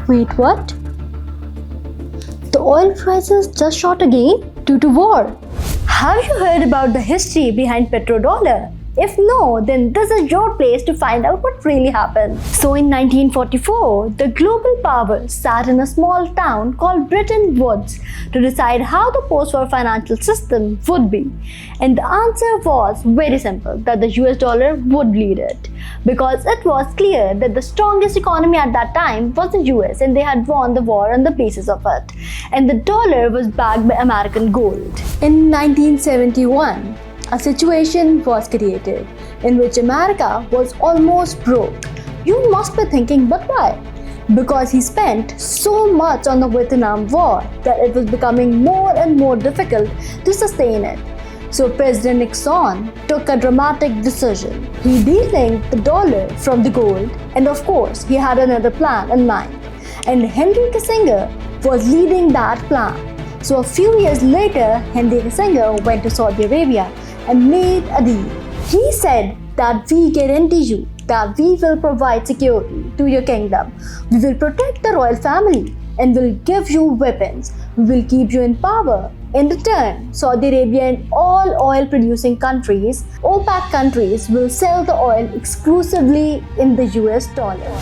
Wait, what? The oil prices just shot again due to war. Have you heard about the history behind petrodollar? If no, then this is your place to find out what really happened. So in 1944, the global powers sat in a small town called Bretton Woods to decide how the post-war financial system would be. And the answer was very simple, that the US dollar would lead it. Because it was clear that the strongest economy at that time was the US and they had won the war on the basis of it. And the dollar was backed by American gold. In 1971, a situation was created in which America was almost broke. You must be thinking, but why? Because he spent so much on the Vietnam War that it was becoming more and more difficult to sustain it. So President Nixon took a dramatic decision. He de-linked the dollar from the gold, and of course he had another plan in mind. And Henry Kissinger was leading that plan. So a few years later, Henry Kissinger went to Saudi Arabia and made a deal. He said that we guarantee you that we will provide security to your kingdom. We will protect the royal family and will give you weapons. We will keep you in power. In return, Saudi Arabia and all oil-producing countries, OPEC countries, will sell the oil exclusively in the US dollar.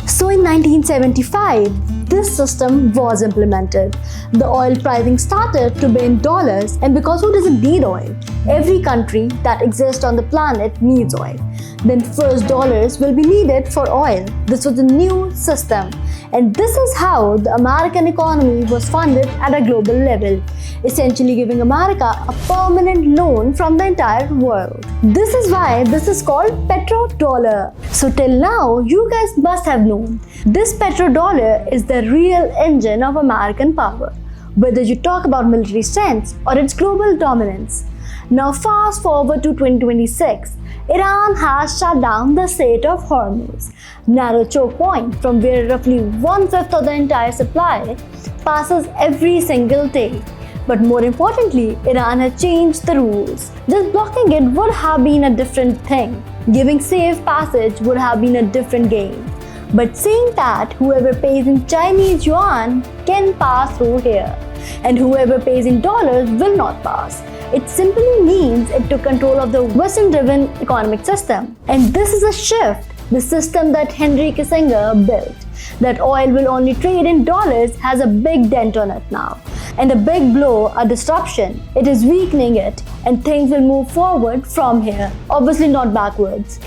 So in 1975, this system was implemented. The oil pricing started to be in dollars, and because who doesn't need oil? Every country that exists on the planet needs oil. Then first dollars will be needed for oil. This was a new system. And this is how the American economy was funded at a global level, essentially giving America a permanent loan from the entire world. This is why this is called petrodollar. So till now, you guys must have known, this petrodollar is the real engine of American power, whether you talk about military strength or its global dominance. Now fast forward to 2026, Iran has shut down the Strait of Hormuz, narrow choke point from where roughly 1/5 of the entire supply passes every single day. But more importantly, Iran has changed the rules. Just blocking it would have been a different thing. Giving safe passage would have been a different game. But saying that whoever pays in Chinese yuan can pass through here, and whoever pays in dollars will not pass. It simply means it took control of the Western-driven economic system. And this is a shift. The system that Henry Kissinger built, that oil will only trade in dollars, has a big dent on it now. And a big blow, a disruption. It is weakening it, and things will move forward from here. Obviously not backwards.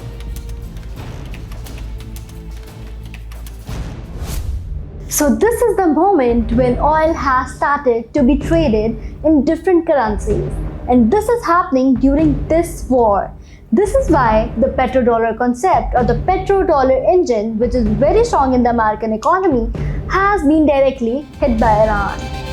So this is the moment when oil has started to be traded in different currencies. And this is happening during this war. This is why the petrodollar concept or the petrodollar engine, which is very strong in the American economy, has been directly hit by Iran.